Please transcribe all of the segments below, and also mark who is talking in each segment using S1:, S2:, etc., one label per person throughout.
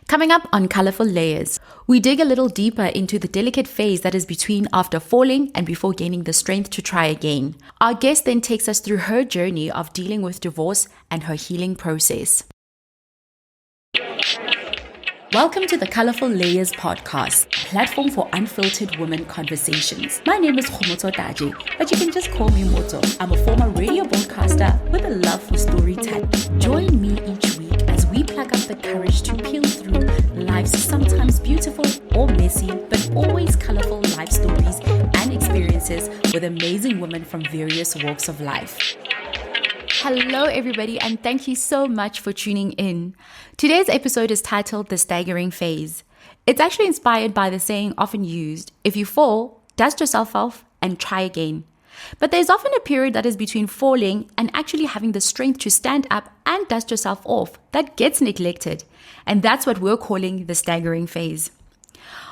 S1: Coming up on Colourful Layers, we dig a little deeper into the delicate phase that is between after falling and before gaining the strength to try again. Our guest then takes us through her journey of dealing with divorce and her healing process. Welcome to the Colourful Layers podcast, a platform for unfiltered women conversations. My name is Khomotso Taji, but you can just call me Moto. I'm a former radio broadcaster with a love for storytelling. Join me each week as we plug up the courage to peel through life's sometimes beautiful or messy, but always colourful life stories and experiences with amazing women from various walks of life. Hello, everybody, and thank you so much for tuning in. Today's episode is titled The Staggering Phase. It's actually inspired by the saying often used, if you fall, dust yourself off and try again. But there's often a period that is between falling and actually having the strength to stand up and dust yourself off that gets neglected. And that's what we're calling the staggering phase.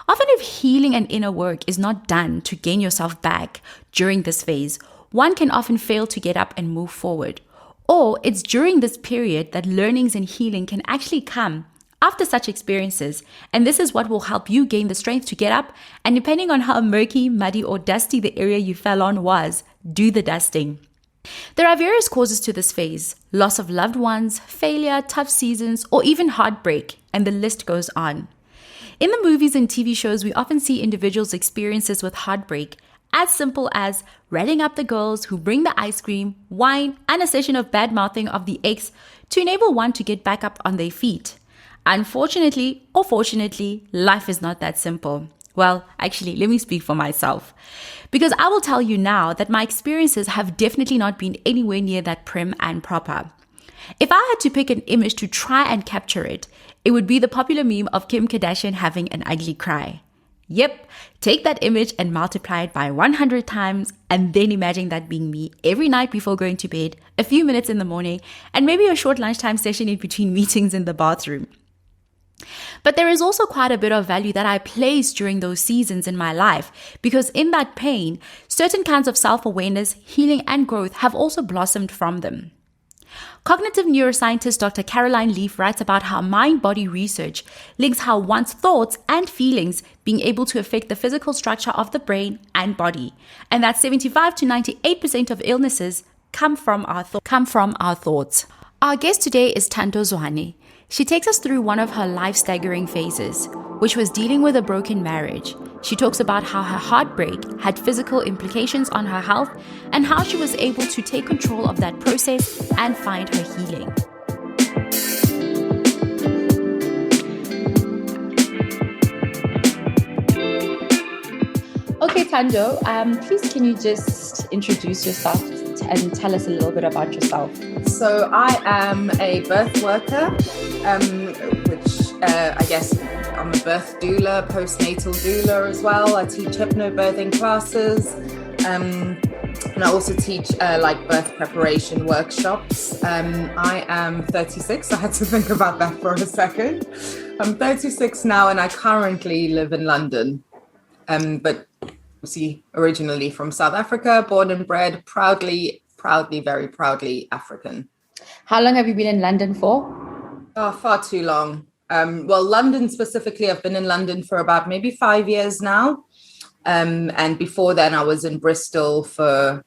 S1: Often if healing and inner work is not done to gain yourself back during this phase, one can often fail to get up and move forward. Or it's during this period that learnings and healing can actually come after such experiences. And this is what will help you gain the strength to get up. And depending on how murky, muddy, or dusty the area you fell on was, do the dusting. There are various causes to this phase: loss of loved ones, failure, tough seasons, or even heartbreak. And the list goes on. In the movies and TV shows, we often see individuals' experiences with heartbreak as simple as rallying up the girls who bring the ice cream, wine, and a session of bad-mouthing of the ex to enable one to get back up on their feet. Unfortunately, or fortunately, life is not that simple. Well, actually, let me speak for myself. Because I will tell you now that my experiences have definitely not been anywhere near that prim and proper. If I had to pick an image to try and capture it, it would be the popular meme of Kim Kardashian having an ugly cry. Yep, take that image and multiply it by 100 times and then imagine that being me every night before going to bed, a few minutes in the morning, and maybe a short lunchtime session in between meetings in the bathroom. But there is also quite a bit of value that I place during those seasons in my life, because in that pain, certain kinds of self-awareness, healing, and growth have also blossomed from them. Cognitive neuroscientist Dr. Caroline Leaf writes about how mind-body research links how one's thoughts and feelings being able to affect the physical structure of the brain and body, and that 75 to 98% of illnesses come from our thoughts. Our guest today is Tanjo. She takes us through one of her life staggering phases, which was dealing with a broken marriage. She talks about how her heartbreak had physical implications on her health and how she was able to take control of that process and find her healing. Okay, Tanjo, please can you just introduce yourself and tell us a little bit about yourself?
S2: So I am a birth worker, which I guess I'm a birth doula, postnatal doula as well. I teach hypnobirthing classes, and I also teach birth preparation workshops. I am 36. I had to think about that for a second. I'm 36 now, and I currently live in London, but originally from South Africa, born and bred, proudly, very proudly African.
S1: How long have you been in London for?
S2: Oh, far too long. London specifically, I've been in London for about maybe 5 years now. And before then, I was in Bristol for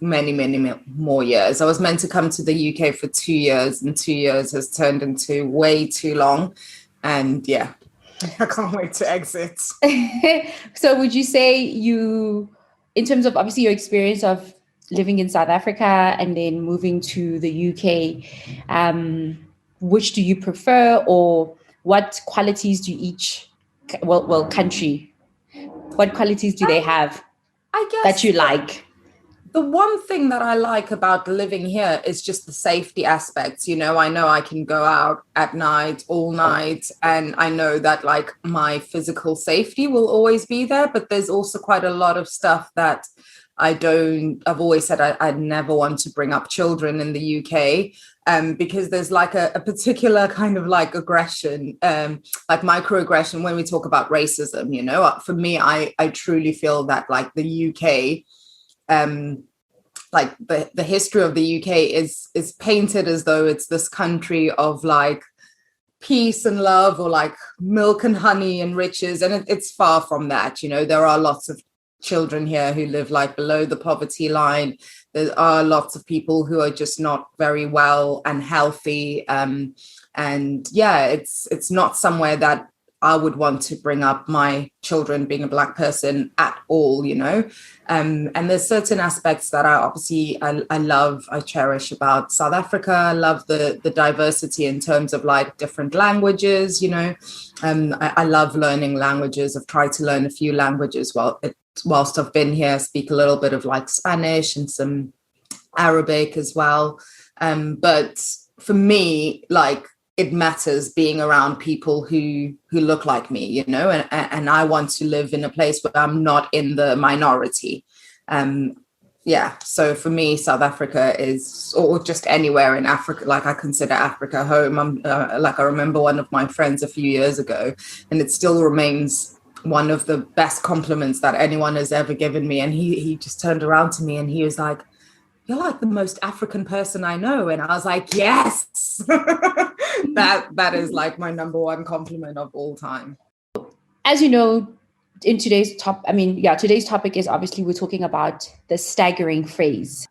S2: many, many more years. I was meant to come to the UK for 2 years, and 2 years has turned into way too long. And yeah, I can't wait to exit.
S1: So would you say in terms of obviously your experience of living in South Africa and then moving to the UK, which do you prefer, or what qualities do each country, what qualities do they have that you like?
S2: The one thing that I like about living here is just the safety aspects. You know I can go out at night, all night, and I know that my physical safety will always be there. But there's also quite a lot of stuff that I've always said I'd never want to bring up children in the UK, because there's a particular kind of aggression, microaggression when we talk about racism. For me, I truly feel that the UK, the history of the UK is painted as though it's this country of peace and love, or like milk and honey and riches. And it's far from that. You know, there are lots of children here who live like below the poverty line. There are lots of people who are just not very well and healthy. And yeah, it's not somewhere that I would want to bring up my children being a Black person at all, you know. And there's certain aspects that I love, I cherish about South Africa. I love the diversity in terms of like different languages, you know. I love learning languages. I've tried to learn a few languages whilst I've been here. I speak a little bit of like Spanish and some Arabic as well. But for me, like, it matters being around people who look like me, you know, and I want to live in a place where I'm not in the minority. So for me, South Africa is, or just anywhere in Africa, like I consider Africa home. I remember one of my friends a few years ago, and it still remains one of the best compliments that anyone has ever given me. And he just turned around to me and he was like, "You're like the most African person I know." And I was like, yes, that is like my number one compliment of all time.
S1: As you know, in today's topic is obviously we're talking about the staggering phase.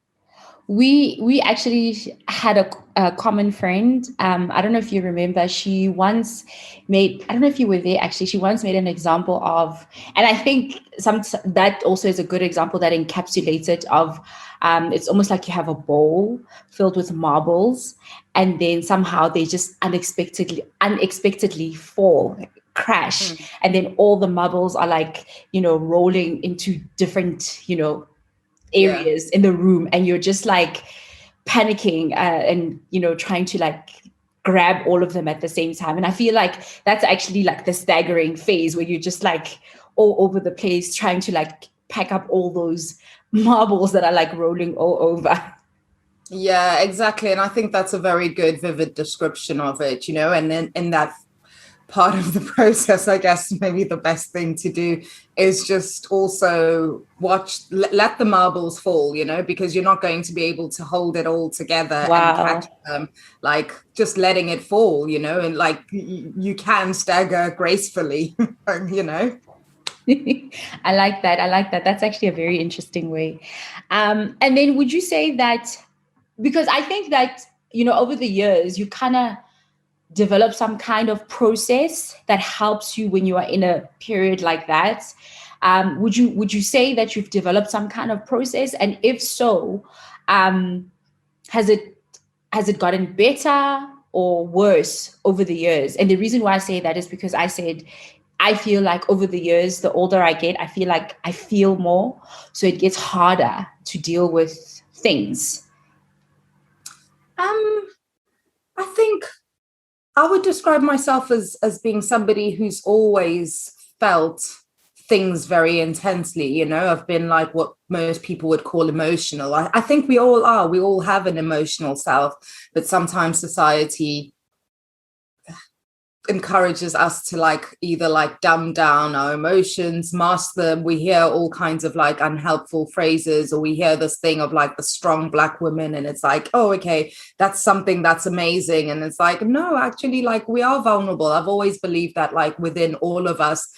S1: We actually had a common friend. I don't know if you remember. She once made, I don't know if you were there actually, she once made an example of, and I think that also is a good example that encapsulates it of, it's almost like you have a bowl filled with marbles, and then somehow they just unexpectedly fall, crash, and then all the marbles are like, you know, rolling into different, you know, areas in the room, and you're just like panicking and, you know, trying to like grab all of them at the same time. And I feel like that's actually like the staggering phase, where you're just like all over the place trying to like pack up all those marbles that are like rolling all over.
S2: Yeah, exactly. And I think that's a very good, vivid description of it, you know. And then in that part of the process, I guess maybe the best thing to do is just also let the marbles fall, you know, because you're not going to be able to hold it all together and catch them. Like, just letting it fall, you know, and like you can stagger gracefully, you know.
S1: I like that. That's actually a very interesting way. And then would you say that, because I think that, you know, over the years, you kind of develop some kind of process that helps you when you are in a period like that. Would you say that you've developed some kind of process? And if so, has it gotten better or worse over the years? And the reason why I say that is because I feel like over the years, the older I get, I feel like I feel more. So it gets harder to deal with things.
S2: I think I would describe myself as being somebody who's always felt things very intensely. You know, I've been like what most people would call emotional. I think we all are. We all have an emotional self, but sometimes society encourages us to like either like dumb down our emotions, mask them. We hear all kinds of like unhelpful phrases, or we hear this thing of like the strong Black woman, and it's like, oh, okay, that's something that's amazing. And it's like, no, actually, like, we are vulnerable. I've always believed that like within all of us,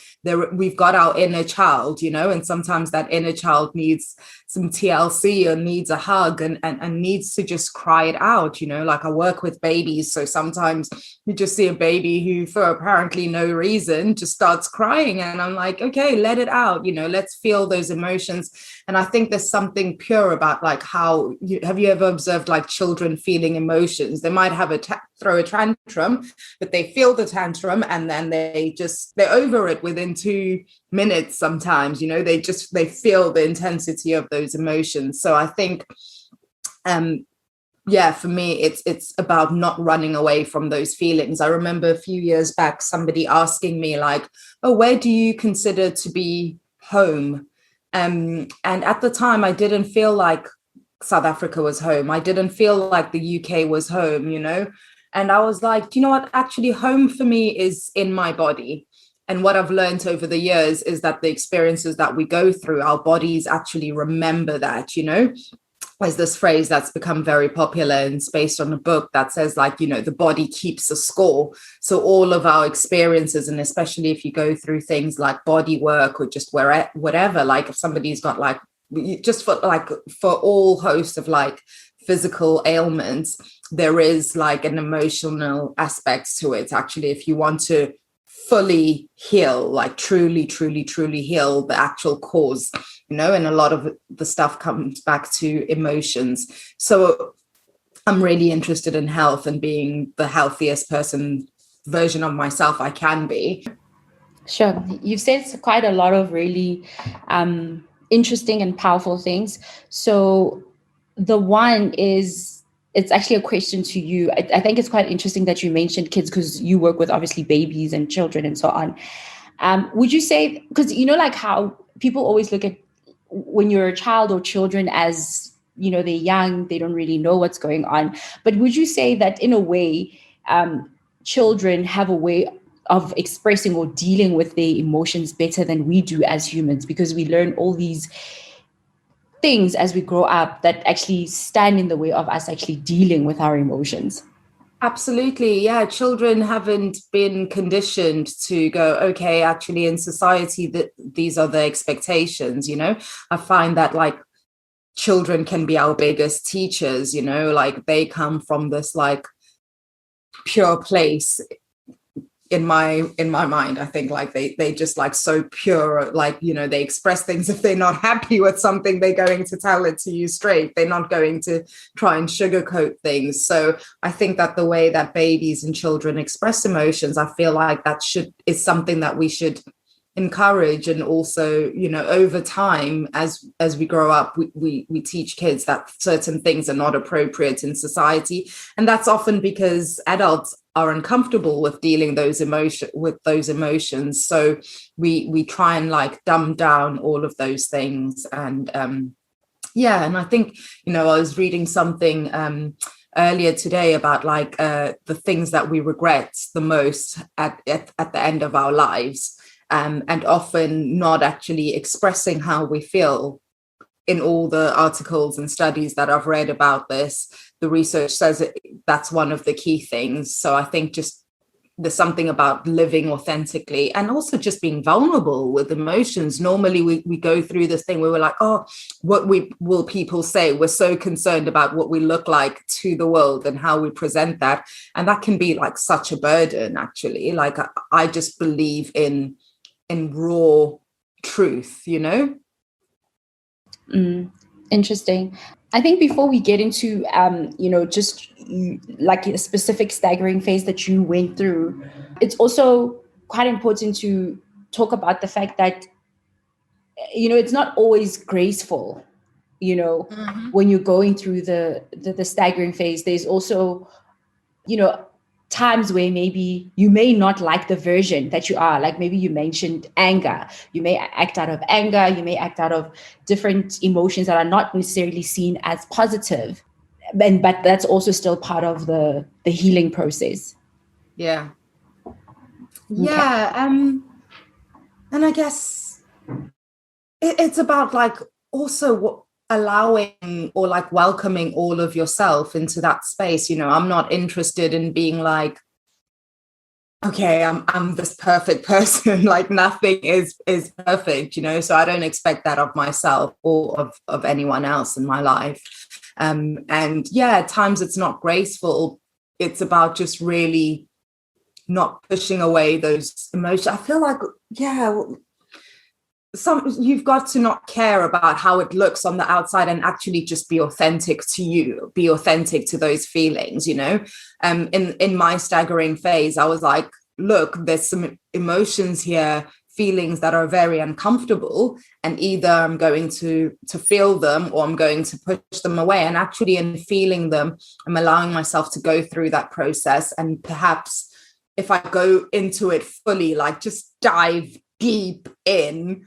S2: we've got our inner child, you know, and sometimes that inner child needs some TLC or needs a hug and needs to just cry it out, you know. Like, I work with babies, so sometimes you just see a baby who for apparently no reason just starts crying, and I'm like, okay, let it out, you know, let's feel those emotions. And I think there's something pure about like how have you ever observed like children feeling emotions? They might have throw a tantrum, but they feel the tantrum and then they're over it within 2 minutes sometimes, you know. They feel the intensity of those emotions. So I think for me, it's about not running away from those feelings. I remember a few years back somebody asking me like, oh, where do you consider to be home? And at the time I didn't feel like South Africa was home. I didn't feel like the UK was home, you know. And I was like, do you know what? Actually, home for me is in my body. And what I've learned over the years is that the experiences that we go through, our bodies actually remember that, you know. there's this phrase that's become very popular, and it's based on a book that says, like, you know, the body keeps a score. So all of our experiences, and especially if you go through things like body work or just whatever, like if somebody's got like, just for all hosts of like physical ailments, there is like an emotional aspect to it. Actually, if you want to fully heal, like truly heal the actual cause, you know, and a lot of the stuff comes back to emotions. So I'm really interested in health and being the healthiest version of myself I can be.
S1: Sure. You've said quite a lot of really interesting and powerful things. So the one is, it's actually a question to you. I think it's quite interesting that you mentioned kids, because you work with obviously babies and children and so on. Would you say, because you know, like how people always look at when you're a child or children as, you know, they're young, they don't really know what's going on. But would you say that in a way, children have a way of expressing or dealing with their emotions better than we do as humans, because we learn all these things as we grow up that actually stand in the way of us actually dealing with our emotions?
S2: Absolutely. Yeah. Children haven't been conditioned to go, okay, actually in society that these are the expectations, you know. I find that like children can be our biggest teachers, you know, like they come from this like pure place in my mind. I think like they just like so pure, like, you know, they express things. If they're not happy with something, they're going to tell it to you straight. They're not going to try and sugarcoat things. So I think that the way that babies and children express emotions, I feel like that is something that we should encourage. And also, you know, over time, as we grow up, we teach kids that certain things are not appropriate in society, and that's often because adults are uncomfortable with dealing with those emotions. So we try and like dumb down all of those things. And and I think, you know, I was reading something earlier today about like the things that we regret the most at the end of our lives. And often not actually expressing how we feel. In all the articles and studies that I've read about this, the research says that's one of the key things. So I think just there's something about living authentically and also just being vulnerable with emotions. Normally we go through this thing where we're like, oh, what will people say? We're so concerned about what we look like to the world and how we present that. And that can be like such a burden, actually. Like I just believe in raw truth, you know?
S1: Interesting. I think before we get into, you know, just like a specific staggering phase that you went through, it's also quite important to talk about the fact that, you know, it's not always graceful, you know, when you're going through the staggering phase. There's also, you know, times where maybe you may not like the version that you are. Like maybe you mentioned anger. You may act out of anger. You may act out of different emotions that are not necessarily seen as positive. But that's also still part of the healing process.
S2: Yeah. Yeah. Okay. And I guess it's about like also allowing or like welcoming all of yourself into that space. You know, I'm not interested in being like, okay, I'm this perfect person. Like nothing is perfect, you know, so I don't expect that of myself or of anyone else in my life. And yeah, at times it's not graceful. It's about just really not pushing away those emotions. I feel like, yeah, you've got to not care about how it looks on the outside and actually just be authentic to you, be authentic to those feelings, you know. In my staggering phase, I was like, look, there's some emotions here, feelings that are very uncomfortable, and either I'm going to feel them or I'm going to push them away. And actually in feeling them, I'm allowing myself to go through that process. And perhaps if I go into it fully, like just dive deep in,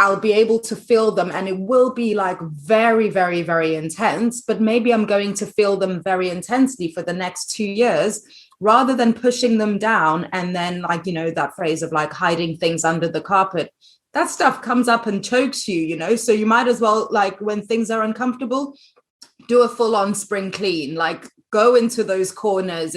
S2: I'll be able to feel them, and it will be like very, very, very intense, but maybe I'm going to feel them very intensely for the next 2 years rather than pushing them down. And then, like, you know, that phrase of like hiding things under the carpet, that stuff comes up and chokes you, you know, so you might as well, like when things are uncomfortable, do a full-on spring clean, like go into those corners,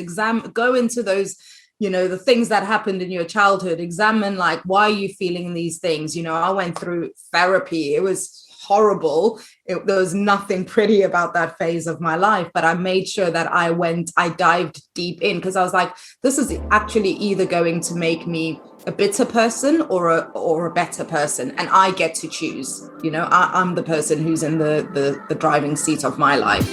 S2: go into those, the things that happened in your childhood, examine like, why are you feeling these things? I went through therapy. It was horrible. There was nothing pretty about that phase of my life, but I made sure that I dived deep in, because I was like, this is actually either going to make me a bitter person or a better person, and I get to choose. I'm the person who's in the driving seat of my life.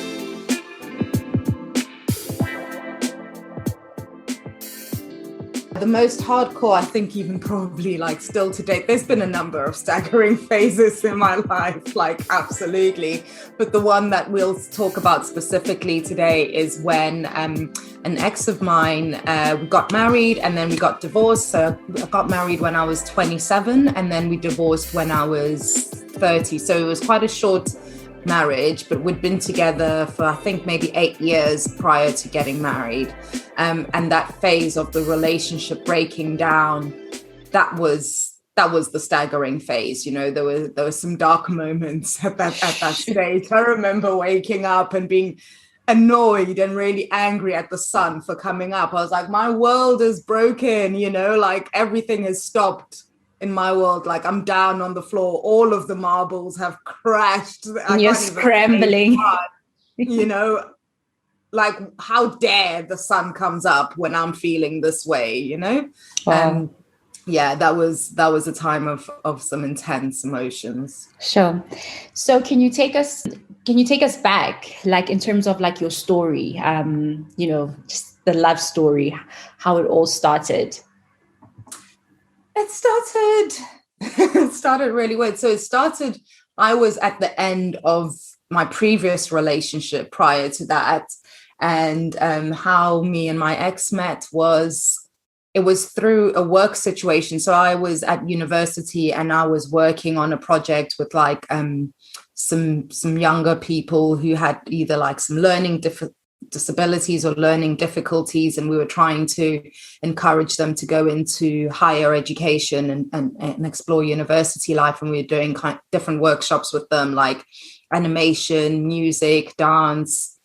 S2: The most hardcore, I think, even probably like still to date, there's been a number of staggering phases in my life, like absolutely. But the one that we'll talk about specifically today is when an ex of mine got married and then we got divorced. So I got married when I was 27 and then we divorced when I was 30. So it was quite a short marriage, but we'd been together for I think maybe 8 years prior to getting married. And that phase of the relationship breaking down, that was the staggering phase. There were some dark moments at that stage. I remember waking up and being annoyed and really angry at the sun for coming up. I was like, my world is broken, like everything has stopped in my world. Like I'm down on the floor, all of the marbles have crashed.
S1: You're scrambling.
S2: Like how dare the sun comes up when I'm feeling this way,
S1: Wow.
S2: Yeah, that was a time of some intense emotions.
S1: Sure. So can you take us back, like in terms of like your story, just the love story, how it all started?
S2: It started really weird. So I was at the end of my previous relationship prior to that. And how me and my ex met it was through a work situation. So I was at university and I was working on a project with like some younger people who had either like some learning disabilities or learning difficulties, and we were trying to encourage them to go into higher education and explore university life. And we were doing different workshops with them, like animation, music, dance,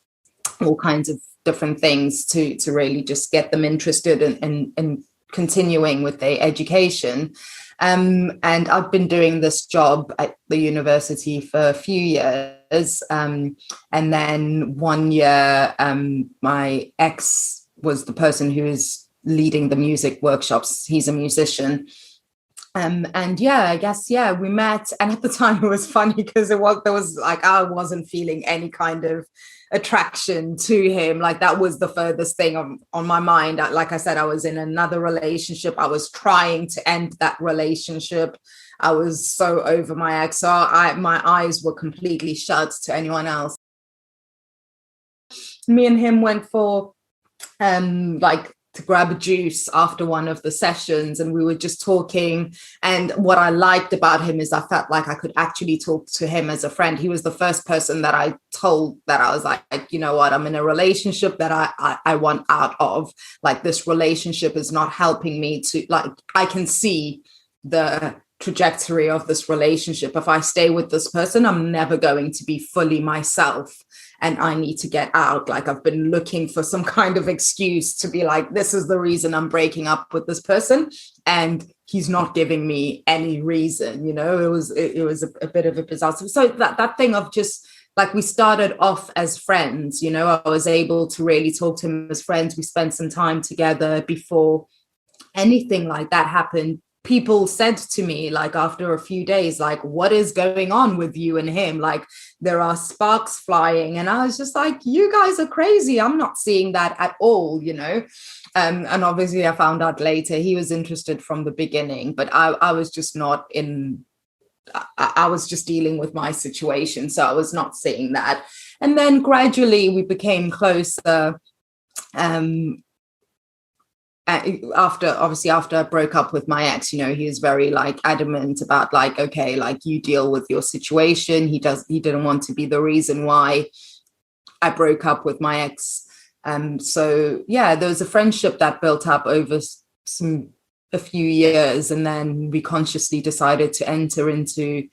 S2: all kinds of different things to really just get them interested in continuing with their education. And I've been doing this job at the university for a few years. And then 1 year, my ex was the person who is leading the music workshops. He's a musician. And yeah, I guess, we met. And at the time it was funny because I wasn't feeling any kind of attraction to him. Like that was the furthest thing on my mind. Like I said, I was in another relationship. I was trying to end that relationship. I was so over my ex. So my eyes were completely shut to anyone else. Me and him went for to grab a juice after one of the sessions, and we were just talking. And what I liked about him is I felt like I could actually talk to him as a friend. He was the first person that I told that I was like, you know what, I'm in a relationship that I want out of. Like this relationship is not helping me to, like, I can see the trajectory of this relationship. If I stay with this person, I'm never going to be fully myself. And I need to get out. Like I've been looking for some kind of excuse to be like, this is the reason I'm breaking up with this person. And he's not giving me any reason, it was a bit of a bizarre. So that thing of just like, we started off as friends, I was able to really talk to him as friends. We spent some time together before anything like that happened. People said to me, like, after a few days, like, what is going on with you and him? Like, there are sparks flying. And I was just like, you guys are crazy. I'm not seeing that at all, And obviously I found out later he was interested from the beginning, but I was just not I was just dealing with my situation. So I was not seeing that. And then gradually we became closer. After I broke up with my ex, he was very like adamant about like, okay, like you deal with your situation. He didn't want to be the reason why I broke up with my ex. So yeah, there was a friendship that built up over a few years, and then we consciously decided to enter into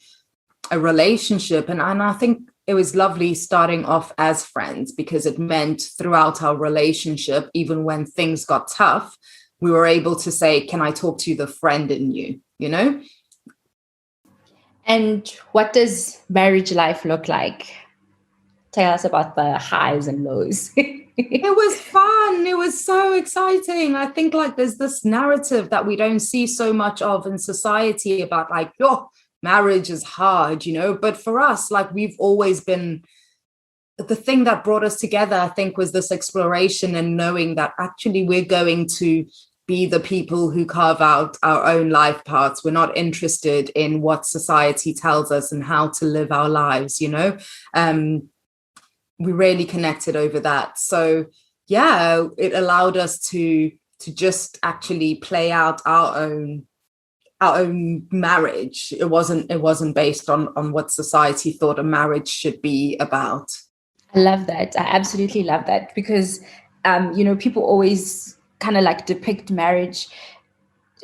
S2: a relationship. And I think it was lovely starting off as friends, because it meant throughout our relationship, even when things got tough, we were able to say, can I talk to the friend in you, you know?
S1: And what does marriage life look like? Tell us about the highs and lows.
S2: It was fun. It was so exciting. I think like there's this narrative that we don't see so much of in society about like, oh, marriage is hard, you know? But for us, like we've always been, the thing that brought us together, I think, was this exploration and knowing that actually we're going to be the people who carve out our own life paths. We're not interested in what society tells us and how to live our lives, you know? We really connected over that. So yeah, it allowed us to just actually play out our own marriage. It wasn't based on what society thought a marriage should be about.
S1: I love that. I absolutely love that, because people always kind of like depict marriage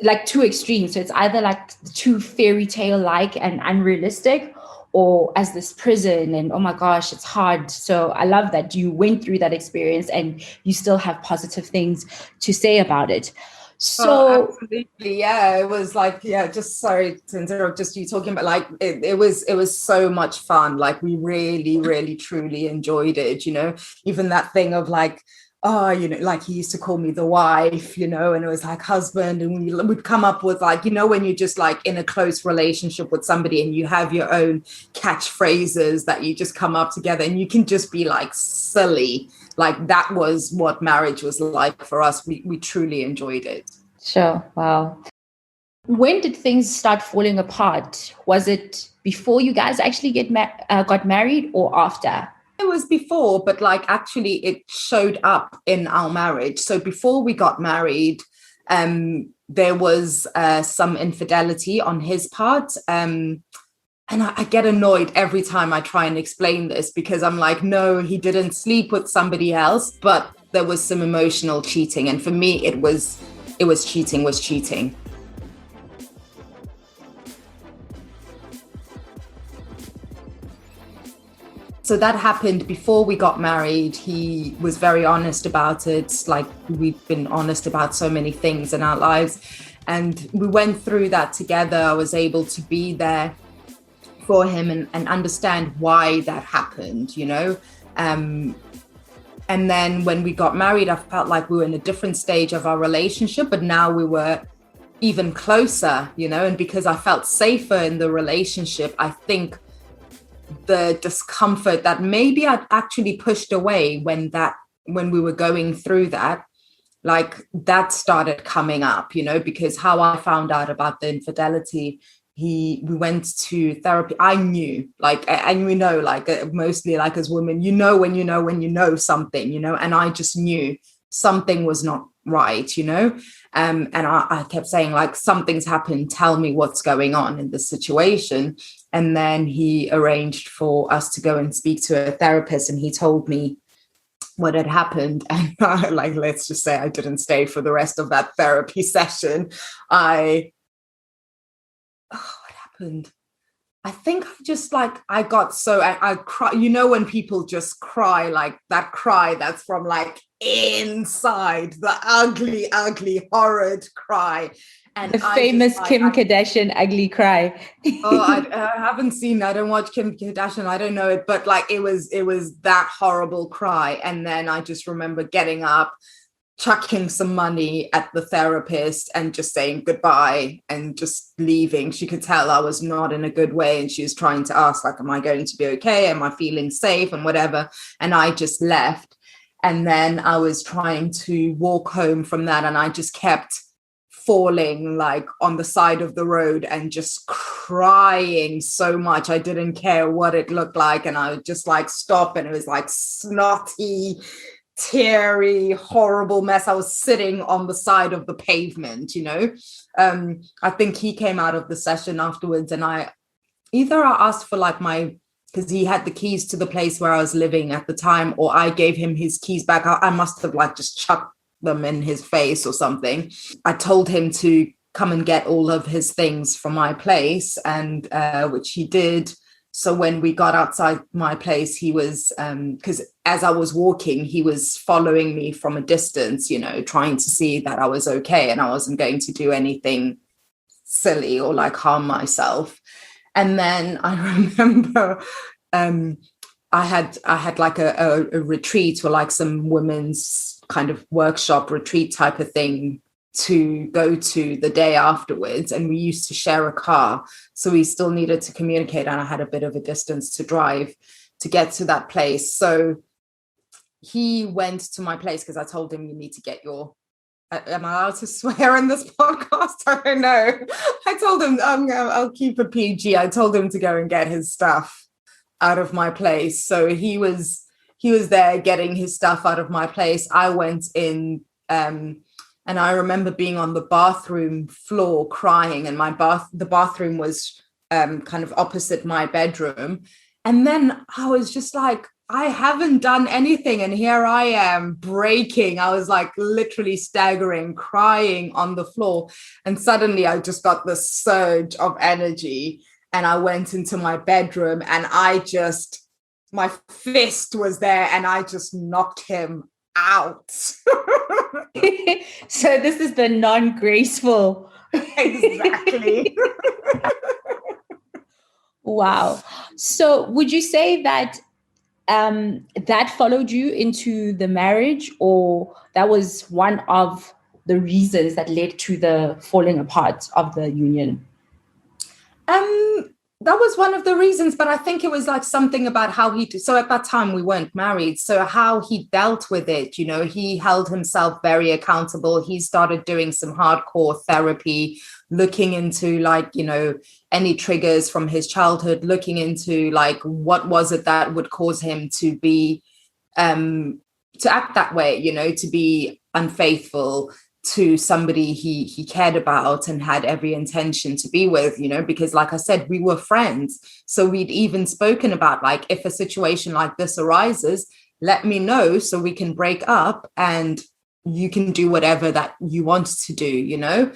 S1: like two extremes. So it's either like too fairy tale like and unrealistic, or as this prison, and oh my gosh, it's hard. So I love that you went through that experience and you still have positive things to say about it. So
S2: absolutely, yeah, it was like, yeah, just sorry to interrupt, just you talking about like it was so much fun. Like we really, really, truly enjoyed it, you know, even that thing of like, oh, you know, like he used to call me the wife, you know, and it was like husband, and we would come up with like, you know, when you're just like in a close relationship with somebody and you have your own catchphrases that you just come up together and you can just be like silly. Like that was what marriage was like for us. We truly enjoyed it.
S1: Sure. Wow. When did things start falling apart? Was it before you guys actually got married, or after?
S2: It was before, but like actually it showed up in our marriage. So before we got married, there was some infidelity on his part. And I get annoyed every time I try and explain this, because I'm like, no, he didn't sleep with somebody else, but there was some emotional cheating. And for me, it was cheating was cheating. So that happened before we got married. He was very honest about it. Like we've been honest about so many things in our lives. And we went through that together. I was able to be there for him and understand why that happened, you know. And then when we got married, I felt like we were in a different stage of our relationship, but now we were even closer, you know. And because I felt safer in the relationship, I think the discomfort that maybe I'd actually pushed away when we were going through that, like that started coming up, you know, because how I found out about the infidelity, we went to therapy. I knew, like, and we know, like mostly like as women, you know when you know something, you know, and I just knew something was not right, you know. And I kept saying like, something's happened, tell me what's going on in this situation. And then he arranged for us to go and speak to a therapist, and he told me what had happened. And like, let's just say I didn't stay for the rest of that therapy session. What happened? I think I just like, I got so, I cry, you know, when people just cry, like that cry that's from like inside, the ugly, ugly, horrid cry.
S1: And the famous Kim Kardashian ugly cry.
S2: I haven't seen, I don't watch Kim Kardashian, I don't know it, but like it was that horrible cry. And then I just remember getting up, chucking some money at the therapist and just saying goodbye and just leaving. She could tell I was not in a good way, and she was trying to ask like, am I going to be okay? Am I feeling safe and whatever? And I just left. And then I was trying to walk home from that, and I just kept falling like on the side of the road and just crying so much. I didn't care what it looked like, and I would just like stop, and it was like snotty, teary, horrible mess. I was sitting on the side of the pavement, you know. I think he came out of the session afterwards, and I asked for like because he had the keys to the place where I was living at the time, or I gave him his keys back. I must have like just chucked them in his face or something. I told him to come and get all of his things from my place, and which he did. So when we got outside my place, he was, because as I was walking, he was following me from a distance, you know, trying to see that I was okay and I wasn't going to do anything silly or like harm myself. And then I remember I had like a retreat or like some women's kind of workshop retreat type of thing to go to the day afterwards, and we used to share a car, so we still needed to communicate, and I had a bit of a distance to drive to get to that place. So he went to my place because I told him, you need to get your am I allowed to swear in this podcast? I don't know. I told him I'll keep it PG. I told him to go and get his stuff out of my place. So he was there getting his stuff out of my place. I went in and I remember being on the bathroom floor crying, and the bathroom was kind of opposite my bedroom. And then I was just like, I haven't done anything, and here I am breaking. I was like literally staggering, crying on the floor. And suddenly I just got this surge of energy, and I went into my bedroom, and my fist was there, and I just knocked him out.
S1: So this is the non-graceful.
S2: Exactly.
S1: Wow. So would you say that that followed you into the marriage, or that was one of the reasons that led to the falling apart of the union?
S2: That was one of the reasons, but I think it was like something about how so at that time we weren't married, so how he dealt with it, you know, he held himself very accountable. He started doing some hardcore therapy, looking into like, you know, any triggers from his childhood, looking into like what was it that would cause him to be to act that way, you know, to be unfaithful to somebody he cared about and had every intention to be with, you know, because like I said, we were friends. So we'd even spoken about like, if a situation like this arises, let me know so we can break up and you can do whatever that you want to do, you know.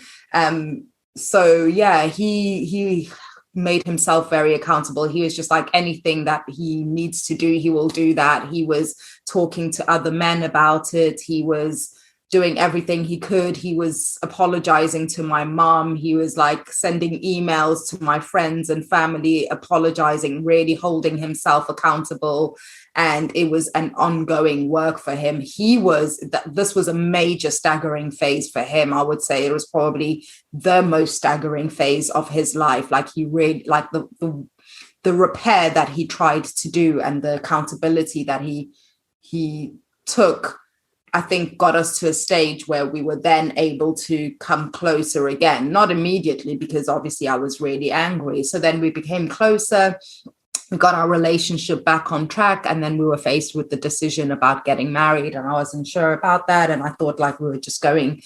S2: So yeah, he made himself very accountable. He was just like, anything that he needs to do, he will do that. He was talking to other men about it. He was doing everything he could. He was apologizing to my mom. He was like sending emails to my friends and family, apologizing, really holding himself accountable. And it was an ongoing work for him. This was a major staggering phase for him. I would say it was probably the most staggering phase of his life. Like he really, like the repair that he tried to do and the accountability that he took, I think got us to a stage where we were then able to come closer again, not immediately, because obviously I was really angry. So then we became closer, we got our relationship back on track, and then we were faced with the decision about getting married, and I wasn't sure about that. And I thought like we were just going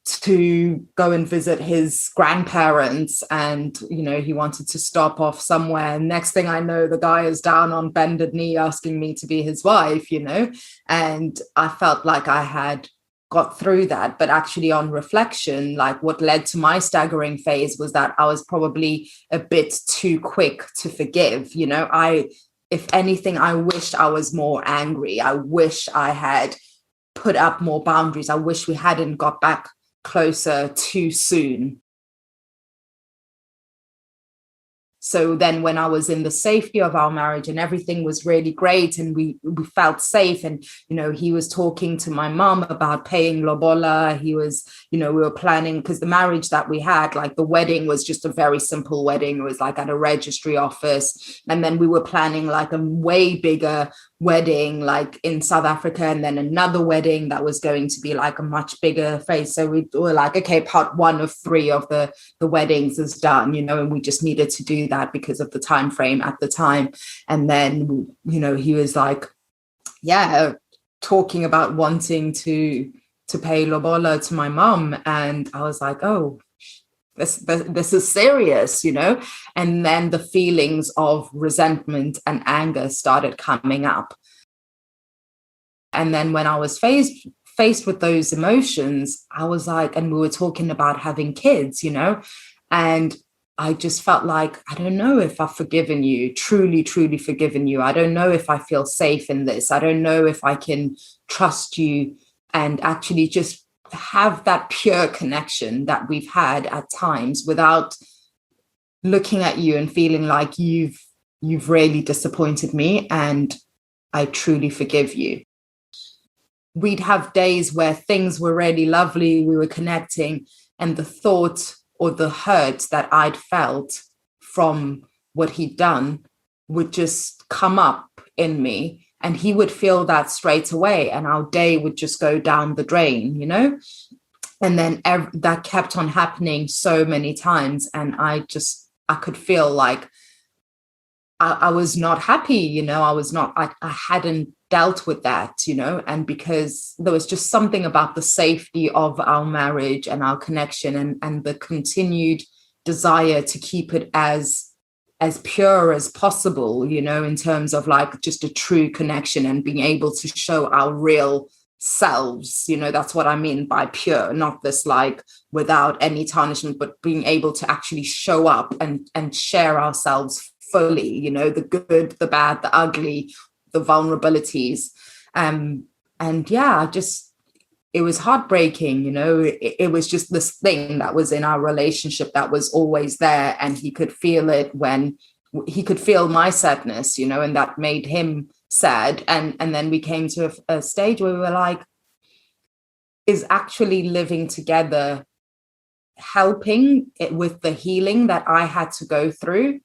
S2: to go and visit his grandparents, and you know, he wanted to stop off somewhere. Next thing I know, the guy is down on bended knee asking me to be his wife, you know. And I felt like I had got through that, but actually on reflection, like what led to my staggering phase was that I was probably a bit too quick to forgive, you know. If anything, I wished I was more angry. I wish I had put up more boundaries. I wish we hadn't got back closer too soon. So then when I was in the safety of our marriage and everything was really great and we felt safe, and, you know, he was talking to my mom about paying lobola. He was, you know, we were planning, because the marriage that we had, like the wedding was just a very simple wedding. It was like at a registry office. And then we were planning like a way bigger wedding like in South Africa, and then another wedding that was going to be like a much bigger phase. So we were like, okay, part 1 of 3 of the weddings is done, you know, and we just needed to do that because of the time frame at the time. And then, you know, he was like, yeah, talking about wanting to pay lobola to my mom, and I was like, oh, this is serious, you know. And then the feelings of resentment and anger started coming up. And then when I was faced with those emotions, I was like, and we were talking about having kids, you know, and I just felt like, I don't know if I've forgiven you, truly, truly forgiven you. I don't know if I feel safe in this. I don't know if I can trust you and actually just have that pure connection that we've had at times without looking at you and feeling like you've really disappointed me, and I truly forgive you. We'd have days where things were really lovely, we were connecting, and the thought or the hurt that I'd felt from what he'd done would just come up in me, and he would feel that straight away, and our day would just go down the drain, you know? And then that kept on happening so many times, and I could feel like I was not happy, you know, I hadn't dealt with that, you know, and because there was just something about the safety of our marriage and our connection, and the continued desire to keep it as pure as possible, you know, in terms of like just a true connection and being able to show our real selves, you know. That's what I mean by pure, not this like without any tarnishment, but being able to actually show up and share ourselves fully, you know, the good, the bad, the ugly, the vulnerabilities. And yeah, it was heartbreaking, you know. It was just this thing that was in our relationship that was always there, and he could feel it when he could feel my sadness, you know, and that made him sad. And then we came to a stage where we were like, is actually living together helping it with the healing that I had to go through,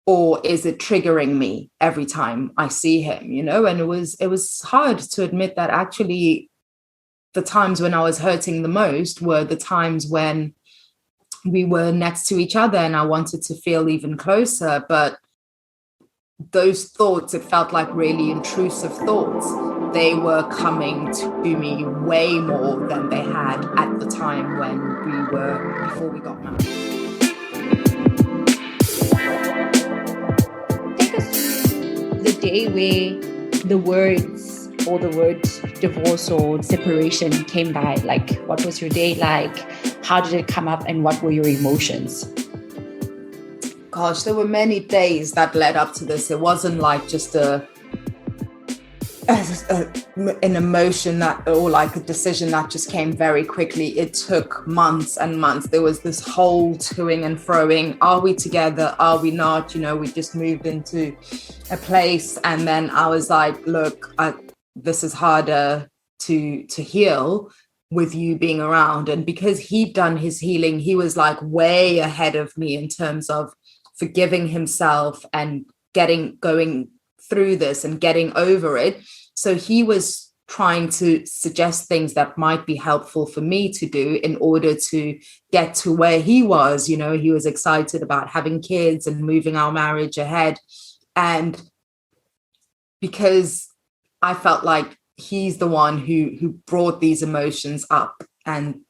S2: or is it triggering me every time I see him, you know? And it was hard to admit that actually the times when I was hurting the most were the times when we were next to each other and I wanted to feel even closer. But those thoughts, it felt like really intrusive thoughts. They were coming to me way more than they had at the time before we got married.
S1: Take us to the day where the word divorce or separation came by. Like, what was your day like? How did it come up, and what were your emotions?
S2: Gosh, there were many days that led up to this. It wasn't like just an emotion that, or like a decision that just came very quickly. It took months and months. There was this whole toing and froing. Are we together? Are we not? You know, we just moved into a place, and then I was like, look, this is harder to heal with you being around. And because he'd done his healing, he was like way ahead of me in terms of forgiving himself and going through this and getting over it. So he was trying to suggest things that might be helpful for me to do in order to get to where he was. You know, he was excited about having kids and moving our marriage ahead. And because I felt like he's the one who brought these emotions up and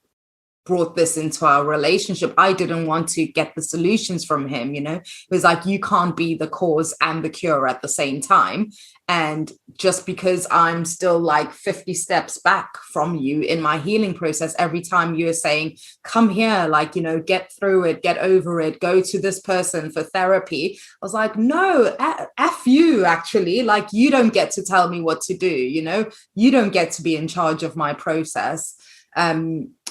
S2: brought this into our relationship, I didn't want to get the solutions from him. You know, it was like, you can't be the cause and the cure at the same time. And just because I'm still like 50 steps back from you in my healing process, every time you're saying, come here, like, you know, get through it, get over it, go to this person for therapy, I was like, no, F you, actually. Like, you don't get to tell me what to do, you know, you don't get to be in charge of my process.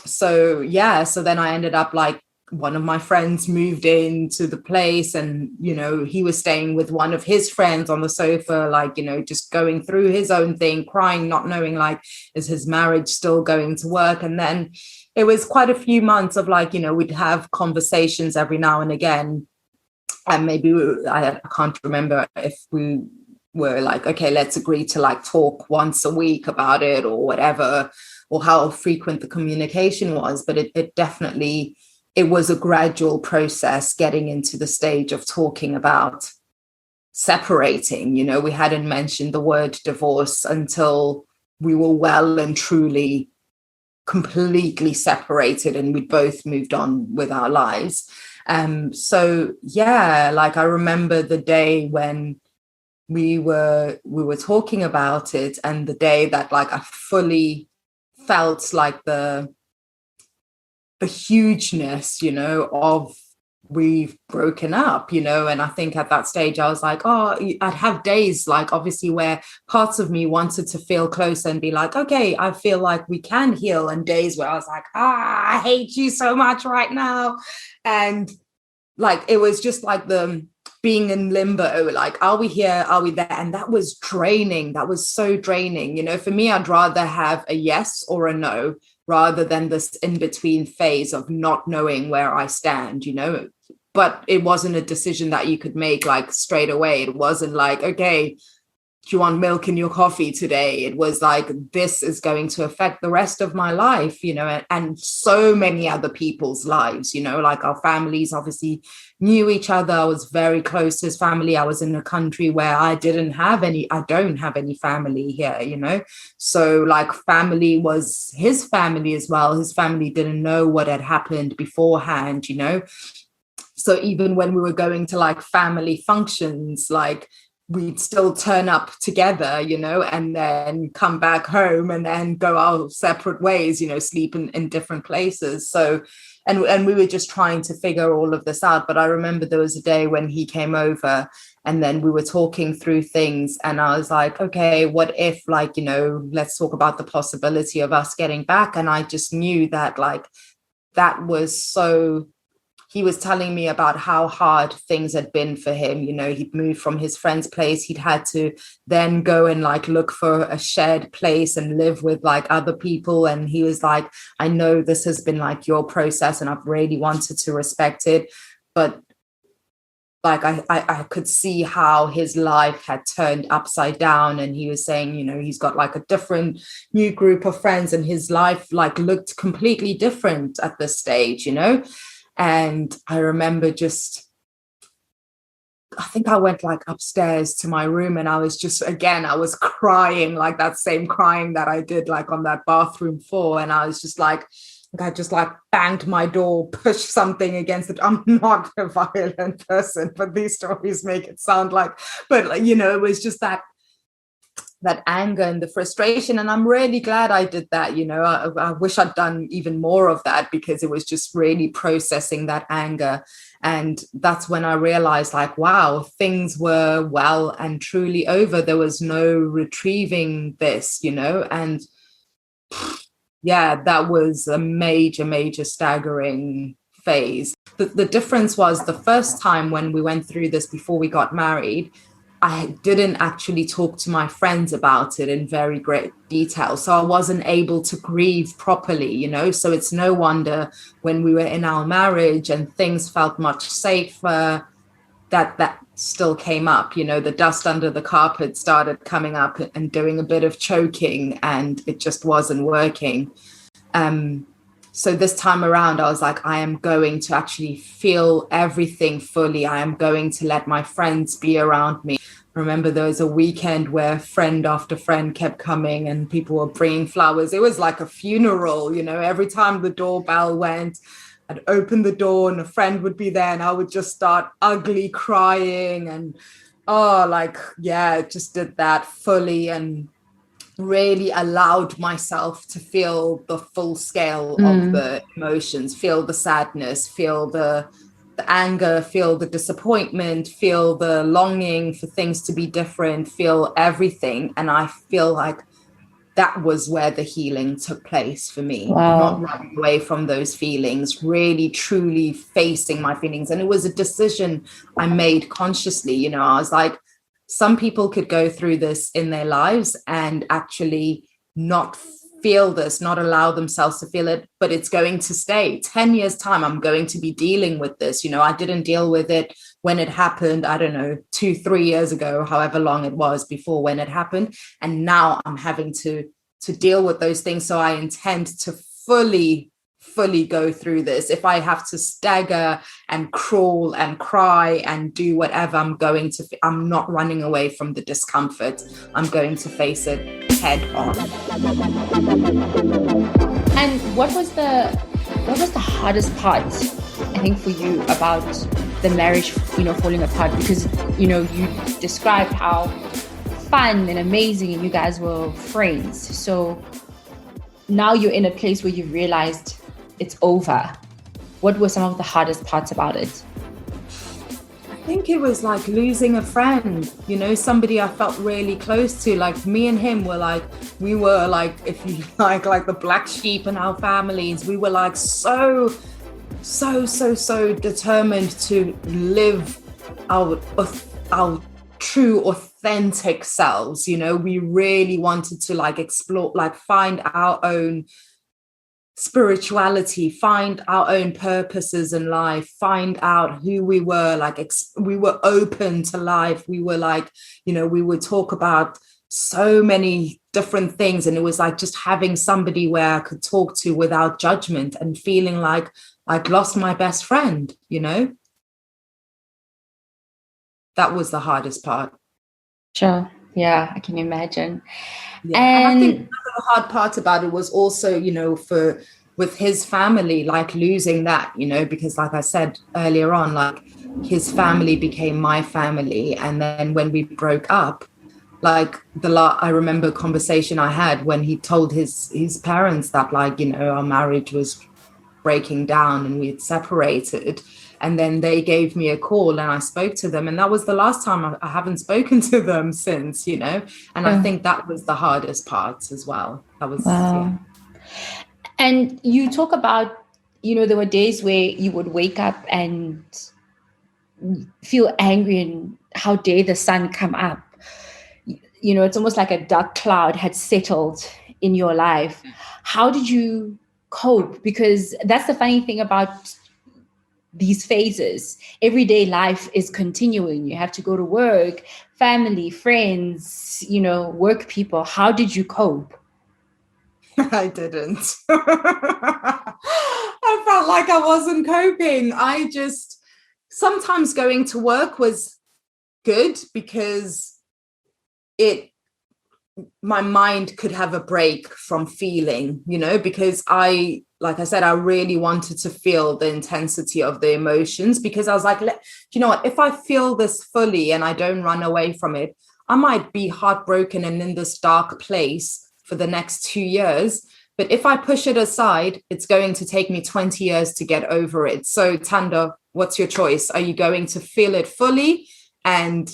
S2: So then I ended up like, one of my friends moved into the place, and, you know, he was staying with one of his friends on the sofa, like, you know, just going through his own thing, crying, not knowing, like, is his marriage still going to work? And then it was quite a few months of like, you know, we'd have conversations every now and again. And maybe I can't remember if we were like, okay, let's agree to like talk once a week about it or whatever, or how frequent the communication was. But it definitely, it was a gradual process getting into the stage of talking about separating. You know, we hadn't mentioned the word divorce until we were well and truly completely separated and we'd both moved on with our lives. So yeah, like I remember the day when we were talking about it, and the day that like I fully felt like the hugeness, you know, of we've broken up, you know. And I think at that stage I was like, oh, I'd have days like obviously where parts of me wanted to feel close and be like, okay, I feel like we can heal, and days where I was like, I hate you so much right now. And like it was just like the being in limbo, like, are we here, are we there? And that was draining. That was so draining, you know. For me, I'd rather have a yes or a no rather than this in-between phase of not knowing where I stand, you know. But it wasn't a decision that you could make like straight away. It wasn't like, okay, do you want milk in your coffee today? It was like, this is going to affect the rest of my life, you know, and so many other people's lives, you know, like our families obviously knew each other. I was very close to his family. I was in a country where I don't have any family here, you know. So like family was his family as well. His family didn't know what had happened beforehand, you know. So even when we were going to like family functions, like we'd still turn up together, you know, and then come back home and then go our separate ways, you know, sleep in different places. So, and we were just trying to figure all of this out. But I remember there was a day when he came over and then we were talking through things. And I was like, okay, what if, like, you know, let's talk about the possibility of us getting back. And I just knew that like, that was so... He was telling me about how hard things had been for him. You know, he'd moved from his friend's place. He'd had to then go and like look for a shared place and live with like other people. And he was like, I know this has been like your process and I've really wanted to respect it. But like I could see how his life had turned upside down. And he was saying, you know, he's got like a different new group of friends and his life like looked completely different at this stage, you know. And I remember I think I went like upstairs to my room and I was just, again, I was crying, like that same crying that I did like on that bathroom floor. And I was just like, I just like banged my door, pushed something against it. I'm not a violent person, but these stories make it sound like, but you know, it was just that anger and the frustration. And I'm really glad I did that. You know, I wish I'd done even more of that because it was just really processing that anger. And that's when I realized like, wow, things were well and truly over. There was no retrieving this, you know, and yeah, that was a major staggering phase. The difference was the first time when we went through this before we got married, I didn't actually talk to my friends about it in very great detail. So I wasn't able to grieve properly, you know. So it's no wonder when we were in our marriage and things felt much safer, that still came up, you know, the dust under the carpet started coming up and doing a bit of choking and it just wasn't working. So this time around, I was like, I am going to actually feel everything fully. I am going to let my friends be around me. I remember there was a weekend where friend after friend kept coming and people were bringing flowers. It was like a funeral, you know, every time the doorbell went, I'd open the door and a friend would be there and I would just start ugly crying and, just did that fully and really allowed myself to feel the full scale of the emotions, feel the sadness, feel the anger, feel the disappointment, feel the longing for things to be different, feel everything. And I feel like that was where the healing took place for me. Wow. Not running away from those feelings, really truly facing my feelings. And it was a decision I made consciously. You know, I was like, some people could go through this in their lives and actually not feel this, not allow themselves to feel it, but it's going to stay. 10 years time, I'm going to be dealing with this. You know, I didn't deal with it when it happened, I don't know, 2-3 years ago, however long it was before when it happened. And now I'm having to deal with those things. So I intend to fully go through this. If I have to stagger and crawl and cry and do whatever, I'm not running away from the discomfort. I'm going to face it head on.
S1: And what was the hardest part, I think, for you about the marriage, you know, falling apart? Because, you know, you described how fun and amazing and you guys were friends. So now you're in a place where you've realized it's over. What were some of the hardest parts about it?
S2: I think it was like losing a friend, you know, somebody I felt really close to. Like me and him were like, we were like, if you like the black sheep in our families. We were like so determined to live our true authentic selves, you know. We really wanted to like explore, like find our own spirituality, find our own purposes in life, find out who we were. Like we were open to life. We were like, you know, we would talk about so many different things, and it was like just having somebody where I could talk to without judgment, and feeling like I'd lost my best friend, you know. That was the hardest part.
S1: Sure. Yeah, I can imagine.
S2: Yeah. And I think the hard part about it was also, you know, with his family, like losing that, you know, because like I said earlier on, like his family became my family. And then when we broke up, like I remember a conversation I had when he told his parents that, like, you know, our marriage was breaking down and we had separated. And then they gave me a call and I spoke to them. And that was the last time. I haven't spoken to them since, you know. And I think that was the hardest part as well. That was,
S1: wow. Yeah. And you talk about, you know, there were days where you would wake up and feel angry, and how dare the sun come up. You know, it's almost like a dark cloud had settled in your life. How did you cope? Because that's the funny thing about these phases. Everyday life is continuing. You have to go to work, family, friends, you know, work people. How did you cope?
S2: I didn't. I felt like I wasn't coping. I just, sometimes going to work was good because my mind could have a break from feeling, you know, because like I said, I really wanted to feel the intensity of the emotions, because I was like, you know what, if I feel this fully and I don't run away from it, I might be heartbroken and in this dark place for the next 2 years. But if I push it aside, it's going to take me 20 years to get over it. So Tanjo, what's your choice? Are you going to feel it fully and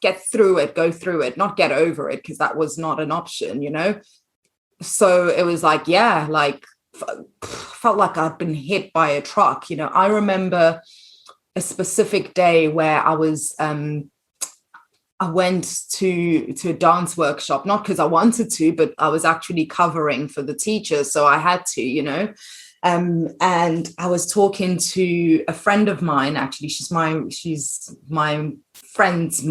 S2: get through it, go through it, not get over it, because that was not an option, you know? So it was like, yeah, like felt like I'd been hit by a truck, you know. I remember a specific day where I went to a dance workshop, not because I wanted to, but I was actually covering for the teacher, so I had to, you know. And I was talking to a friend of mine. Actually, she's my friend's.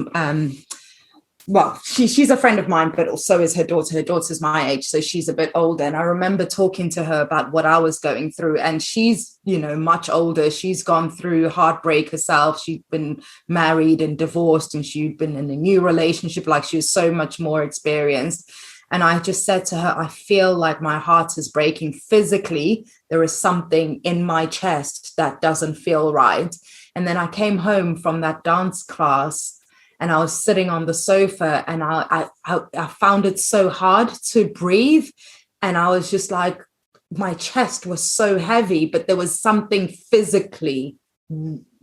S2: Well, she's a friend of mine, but also is her daughter. Her daughter's my age, so she's a bit older. And I remember talking to her about what I was going through. And she's, you know, much older. She's gone through heartbreak herself. She'd been married and divorced, and she'd been in a new relationship. Like, she was so much more experienced. And I just said to her, I feel like my heart is breaking physically. There is something in my chest that doesn't feel right. And then I came home from that dance class and I was sitting on the sofa, and I found it so hard to breathe. And I was just like, my chest was so heavy, but there was something physically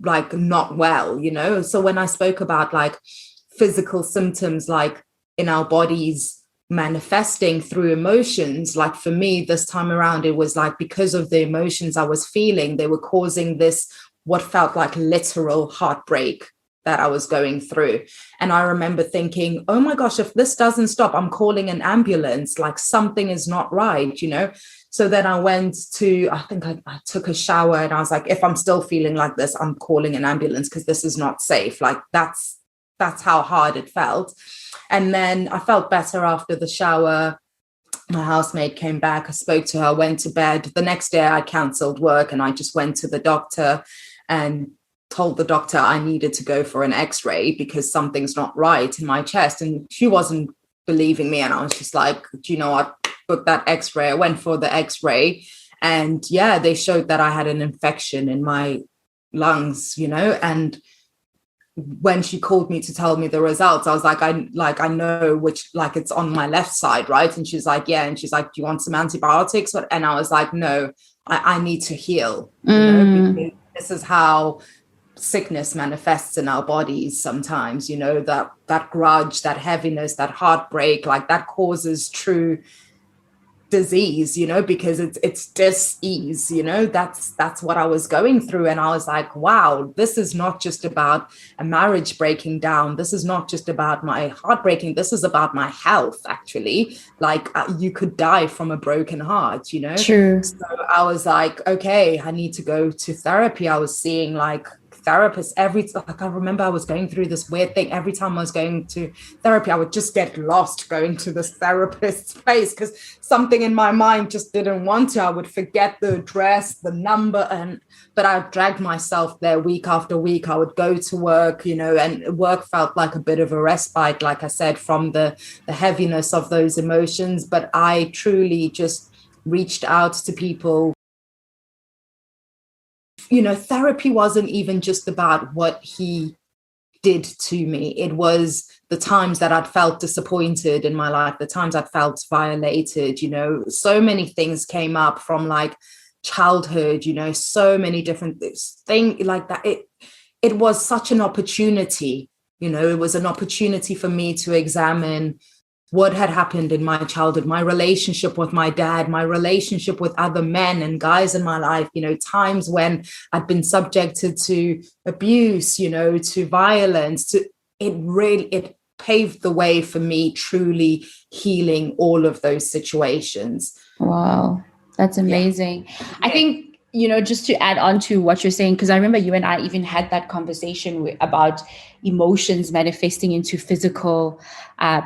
S2: like not well, you know? So when I spoke about like physical symptoms, like in our bodies manifesting through emotions, like for me this time around, it was like because of the emotions I was feeling, they were causing this, what felt like literal heartbreak that I was going through. And I remember thinking, oh my gosh, if this doesn't stop, I'm calling an ambulance, like something is not right, you know? So then I went to, I think I took a shower, and I was like, if I'm still feeling like this, I'm calling an ambulance, because this is not safe. Like that's how hard it felt. And then I felt better after the shower. My housemate came back. I spoke to her, went to bed. The next day I cancelled work and I just went to the doctor and told the doctor I needed to go for an x-ray because something's not right in my chest. And she wasn't believing me. And I was just like, do you know what? Book that x-ray. I went for the x-ray. And yeah, they showed that I had an infection in my lungs, you know, and when she called me to tell me the results, I was like, I know which, like, it's on my left side, right? And she's like, yeah. And she's like, do you want some antibiotics? And I was like, no, I need to heal, you know, because this is how sickness manifests in our bodies sometimes, you know, that grudge, that heaviness, that heartbreak, like that causes true disease, you know, because it's dis-ease, you know. That's what I was going through. And I was like, wow, this is not just about a marriage breaking down, this is not just about my heart breaking, this is about my health, actually. Like, you could die from a broken heart, you know.
S1: True.
S2: So I was like, okay, I need to go to therapy. I was seeing like therapists I remember I was going through this weird thing. Every time I was going to therapy, I would just get lost going to this therapist's place because something in my mind just didn't want to. I would forget the address, the number, but I dragged myself there week after week. I would go to work, you know, and work felt like a bit of a respite, like I said, from the heaviness of those emotions. But I truly just reached out to people. You know, therapy wasn't even just about what he did to me. It was the times that I'd felt disappointed in my life, the times I'd felt violated, you know. So many things came up from like childhood, you know, so many different things like that. It was such an opportunity, you know, it was an opportunity for me to examine what had happened in my childhood, my relationship with my dad, my relationship with other men and guys in my life, you know, times when I'd been subjected to abuse, you know, to violence. It paved the way for me truly healing all of those situations.
S1: Wow, that's amazing. Yeah. I think, you know, just to add on to what you're saying, because I remember you and I even had that conversation about emotions manifesting into physical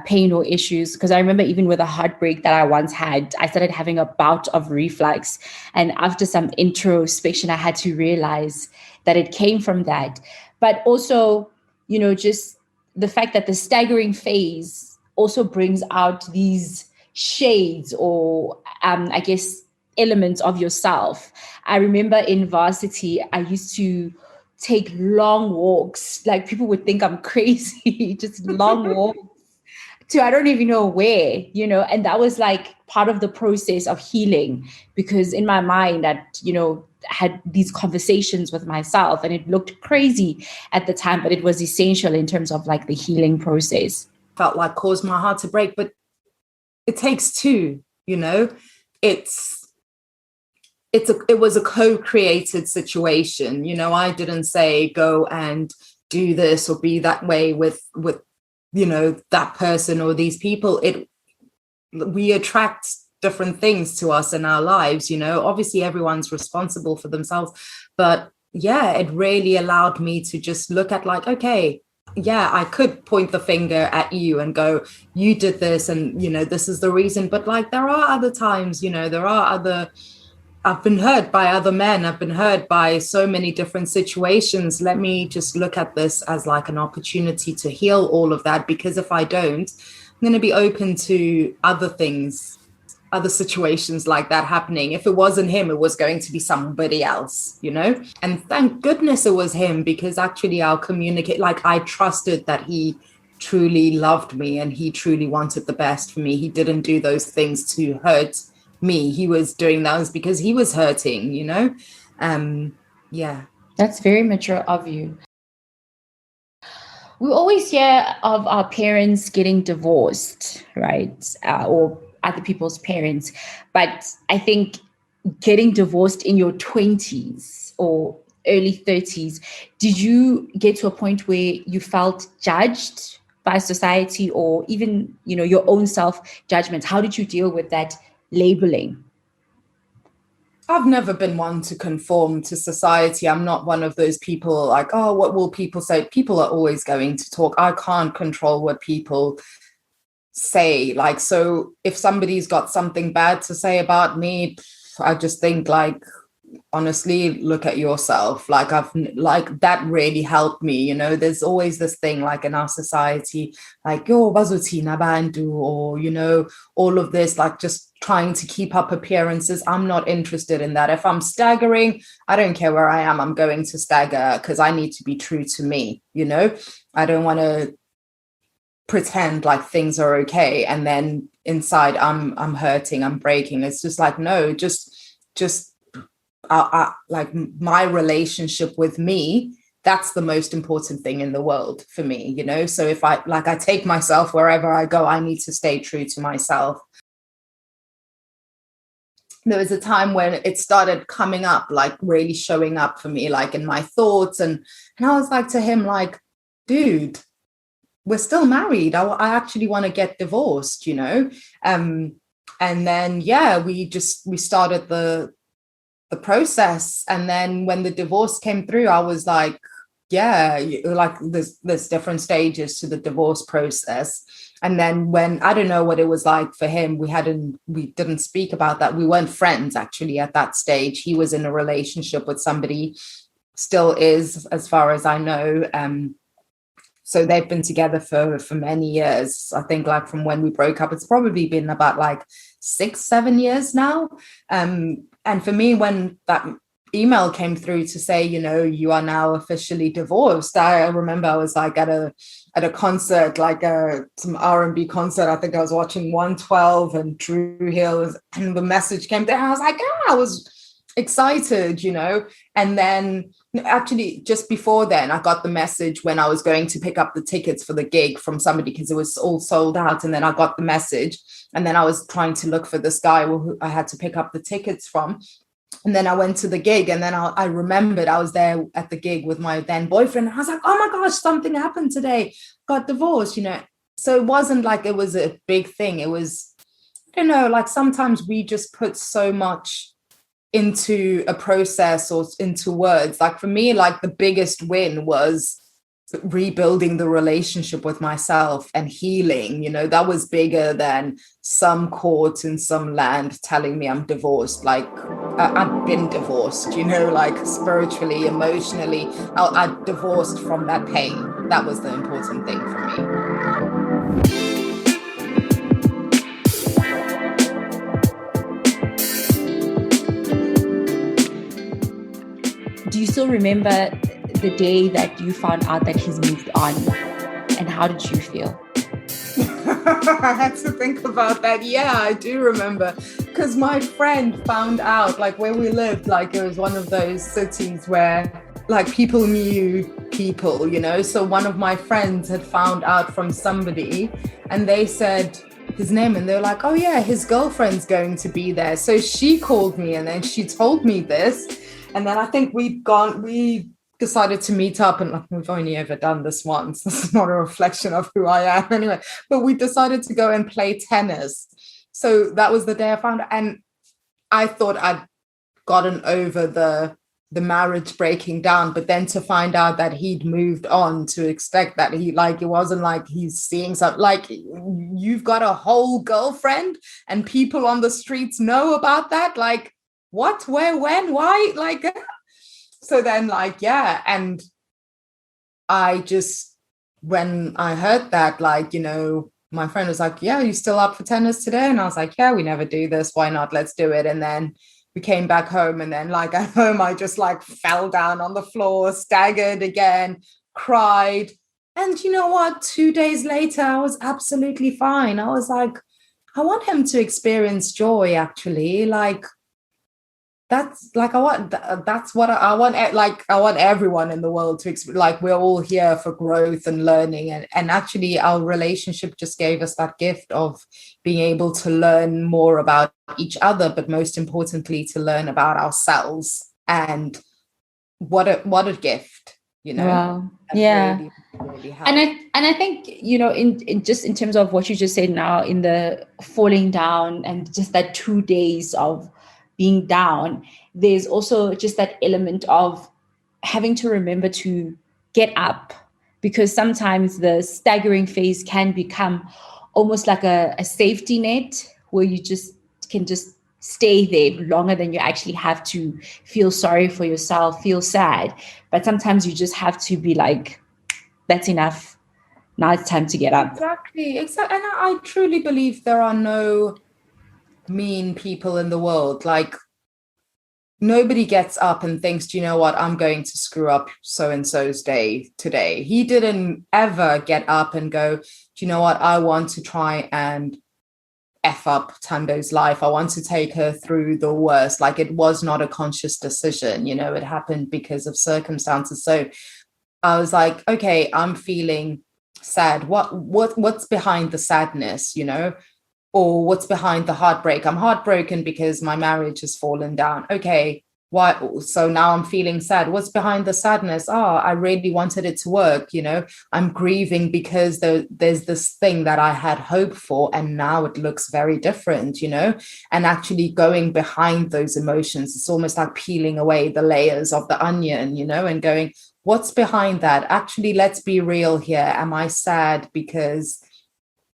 S1: pain or issues. Because I remember even with a heartbreak that I once had, I started having a bout of reflux. And after some introspection, I had to realize that it came from that. But also, you know, just the fact that the staggering phase also brings out these shades or I guess elements of yourself. I remember in varsity, I used to take long walks. Like, people would think I'm crazy, just long walks to I don't even know where, you know, and that was like part of the process of healing, because in my mind that, you know, had these conversations with myself and it looked crazy at the time, but it was essential in terms of like the healing process.
S2: Felt like caused my heart to break, but it takes two, you know. It was a co-created situation, you know. I didn't say go and do this or be that way with you know, that person or these people. We attract different things to us in our lives, you know. Obviously everyone's responsible for themselves, but yeah, it really allowed me to just look at like, okay, yeah, I could point the finger at you and go, you did this and, you know, this is the reason. But like, there are other times, you know, I've been hurt by other men. I've been hurt by so many different situations. Let me just look at this as like an opportunity to heal all of that, because if I don't, I'm going to be open to other things, other situations like that happening. If it wasn't him, it was going to be somebody else, you know? And thank goodness it was him, because actually our communicate, like I trusted that he truly loved me and he truly wanted the best for me. He didn't do those things to hurt me. He was doing those because he was hurting, you know? Yeah.
S1: That's very mature of you. We always hear of our parents getting divorced, right? Or other people's parents. But I think getting divorced in your 20s or early 30s, did you get to a point where you felt judged by society or even, you know, your own self-judgment? How did you deal with that labeling?
S2: I've never been one to conform to society. I'm not one of those people like, oh, what will people say? People are always going to talk. I can't control what people say. Like, so if somebody's got something bad to say about me, I just think like, honestly, look at yourself. Like that really helped me. You know, there's always this thing like in our society, like, yo, bazuthina bantu, or, you know, all of this, like just trying to keep up appearances. I'm not interested in that. If I'm staggering, I don't care where I am. I'm going to stagger because I need to be true to me. You know, I don't want to pretend like things are okay and then inside I'm hurting, I'm breaking. It's just like, no, just like my relationship with me, that's the most important thing in the world for me, you know. So if I take myself wherever I go, I need to stay true to myself. There was a time when it started coming up, like really showing up for me, like in my thoughts, and I was like to him, like, dude, we're still married. I actually want to get divorced, you know. And then we started the process. And then when the divorce came through, I was like, yeah, like there's different stages to the divorce process. And then when, I don't know what it was like for him, we didn't speak about that. We weren't friends actually at that stage. He was in a relationship with somebody, still is, as far as I know. So they've been together for many years. I think like from when we broke up, it's probably been about like 6-7 years now. And for me, when that email came through to say, you know, you are now officially divorced, I remember I was like at a concert, like some R&B concert. I think I was watching 112 and Drew Hill, and the message came there. I was like, I was excited, you know. And then actually just before then, I got the message when I was going to pick up the tickets for the gig from somebody because it was all sold out. And then I got the message, and then I was trying to look for this guy who I had to pick up the tickets from. And then I went to the gig, and then I remembered I was there at the gig with my then boyfriend. I was like, oh my gosh, something happened today. Got divorced, you know. So it wasn't like it was a big thing. It was, I don't know, like sometimes we just put so much into a process or into words. Like for me, like the biggest win was rebuilding the relationship with myself and healing. You know, that was bigger than some court in some land telling me I'm divorced. Like I'd been divorced, you know, like spiritually, emotionally, I'd divorced from that pain. That was the important thing for me.
S1: Do you still remember the day that you found out that he's moved on? And how did you feel?
S2: I had to think about that. Yeah, I do remember. Because my friend found out, like where we lived, like it was one of those cities where like people knew people, you know. So one of my friends had found out from somebody, and they said his name, and they're like, oh yeah, his girlfriend's going to be there. So she called me, and then she told me this. And then I think we decided to meet up, and we've only ever done this once. This is not a reflection of who I am anyway, but we decided to go and play tennis. So that was the day I found out. And I thought I'd gotten over the marriage breaking down, but then to find out that he'd moved on, to expect that he, like, it wasn't like he's seeing something, like you've got a whole girlfriend and people on the streets know about that. Like, what, where, when, why? Like, so then, like, yeah. And I just, when I heard that, like, you know, my friend was like, yeah, you still up for tennis today? And I was like, yeah, we never do this. Why not? Let's do it. And then we came back home. And then, like, at home, I just like fell down on the floor, staggered again, cried. And you know what? 2 days later, I was absolutely fine. I was like, I want him to experience joy, actually. Like, that's like that's what I want. Like, I want everyone in the world to like, we're all here for growth and learning, and actually our relationship just gave us that gift of being able to learn more about each other, but most importantly to learn about ourselves. And what a gift, you know.
S1: Wow. Yeah.
S2: Really, really
S1: and I think, you know, in just in terms of what you just said now, in the falling down and just that 2 days of being down, there's also just that element of having to remember to get up, because sometimes the staggering phase can become almost like a safety net where you just can just stay there longer than you actually have to feel sorry for yourself, feel sad. But sometimes you just have to be like, that's enough. Now it's time to get up.
S2: Exactly. And I truly believe there are no mean people in the world. Like, nobody gets up and thinks, do you know what, I'm going to screw up so-and-so's day today. He didn't ever get up and go, do you know what, I want to try and F up Tanjo's life. I want to take her through the worst. Like, it was not a conscious decision, you know, it happened because of circumstances. So I was like, okay, I'm feeling sad. What's behind the sadness, you know? Or what's behind the heartbreak? I'm heartbroken because my marriage has fallen down. Okay, why? So now I'm feeling sad. What's behind the sadness? Oh, I really wanted it to work. You know, I'm grieving because there's this thing that I had hope for, and now it looks very different, you know, and actually going behind those emotions. It's almost like peeling away the layers of the onion, you know, and going, what's behind that? Actually, let's be real here. Am I sad because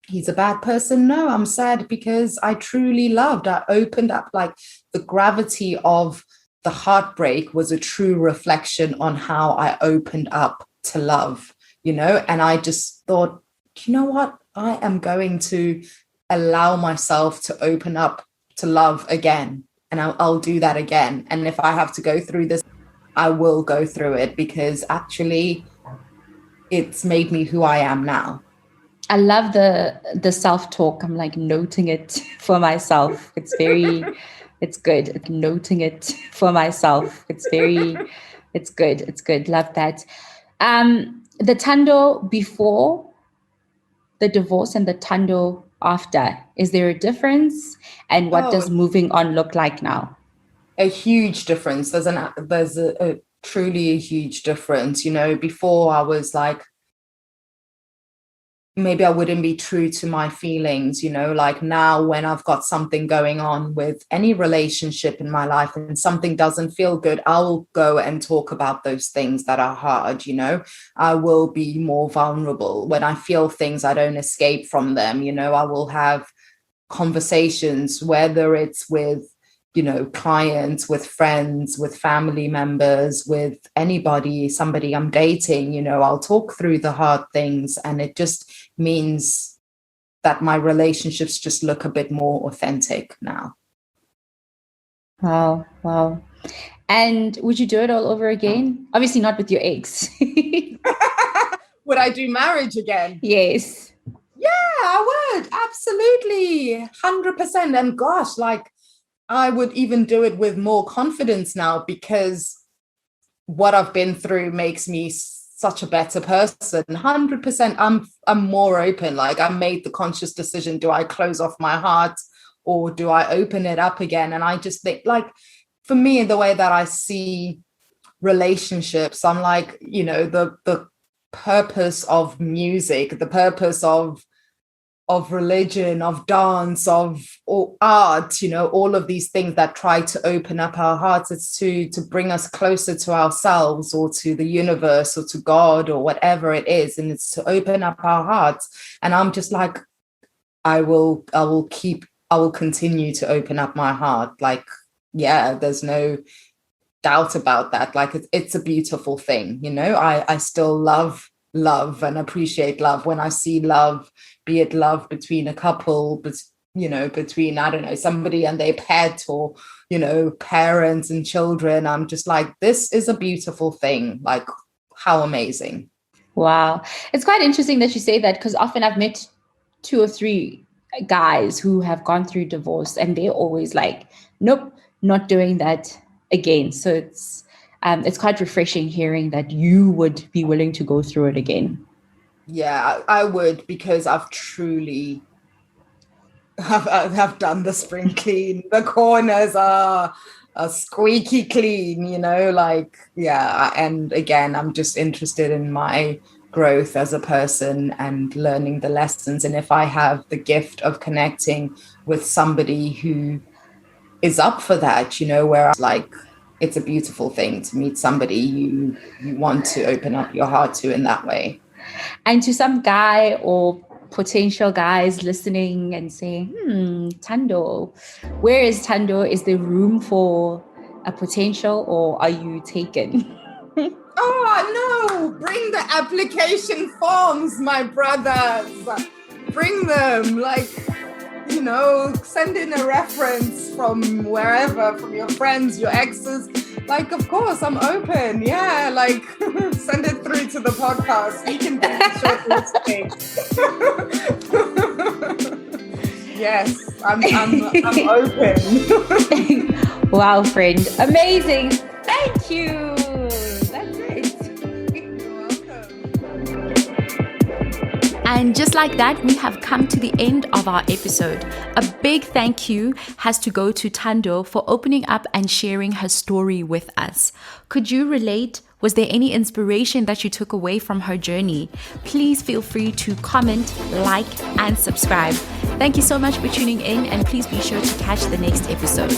S2: he's a bad person? No, I'm sad because I truly loved. I opened up. Like, the gravity of the heartbreak was a true reflection on how I opened up to love, you know? And I just thought, you know what? I am going to allow myself to open up to love again. And I'll do that again. And if I have to go through this, I will go through it, because actually it's made me who I am now.
S1: I love the self-talk. I'm like noting it for myself. It's good. Noting it for myself. It's good. Love that. The Tanjo before the divorce and the Tanjo after, is there a difference? And what does moving on look like now?
S2: A huge difference. There's a truly a huge difference. You know, before I was like, maybe I wouldn't be true to my feelings, you know, like now when I've got something going on with any relationship in my life and something doesn't feel good, I'll go and talk about those things that are hard, you know. I will be more vulnerable. When I feel things, I don't escape from them, you know. I will have conversations, whether it's with, you know, clients, with friends, with family members, with anybody, somebody I'm dating, you know, I'll talk through the hard things, and it just means that my relationships just look a bit more authentic now.
S1: Wow. And would you do it all over again? Obviously not with your ex.
S2: Would I do marriage again?
S1: Yes.
S2: Yeah, I would. Absolutely. 100%. And gosh, like, I would even do it with more confidence now, because what I've been through makes me such a better person. 100%. I'm more open. Like, I made the conscious decision. Do I close off my heart or do I open it up again? And I just think, like, for me, the way that I see relationships, I'm like, you know, the purpose of music, the purpose of religion, of dance, of art, you know, all of these things that try to open up our hearts, it's to bring us closer to ourselves or to the universe or to God or whatever it is. And it's to open up our hearts. And I'm just like, I will continue to open up my heart. Like, yeah, there's no doubt about that. Like, it's a beautiful thing, you know. I still love and appreciate love. When I see love, be it love between a couple, but, you know, between, I don't know, somebody and their pet, or, you know, parents and children, I'm just like, this is a beautiful thing. Like, how amazing.
S1: Wow. It's quite interesting that you say that, because often I've met 2 or 3 guys who have gone through divorce and they're always like, nope, not doing that again. So it's quite refreshing hearing that you would be willing to go through it again.
S2: Yeah, I would, because I've truly have done the spring clean. The corners are squeaky clean, you know, like, yeah. And again, I'm just interested in my growth as a person and learning the lessons. And if I have the gift of connecting with somebody who is up for that, you know, where like, it's a beautiful thing to meet somebody you want to open up your heart to in that way.
S1: And to some guy or potential guys listening and saying, Tanjo, where is Tanjo? Is there room for a potential, or are you taken?
S2: Oh, no, bring the application forms, my brothers. Bring them, like, you know, send in a reference from wherever, from your friends, your exes. Like, of course, I'm open. Yeah, like, send it through to the podcast. We can do the shortlisting. Yes, I'm open.
S1: Wow, friend. Amazing. Thank you. That's it.
S2: You're welcome.
S1: And just like that, we have come to the end of our episode. A big thank you has to go to Tanjo for opening up and sharing her story with us. Could you relate? Was there any inspiration that you took away from her journey? Please feel free to comment, like, and subscribe. Thank you so much for tuning in, and please be sure to catch the next episode.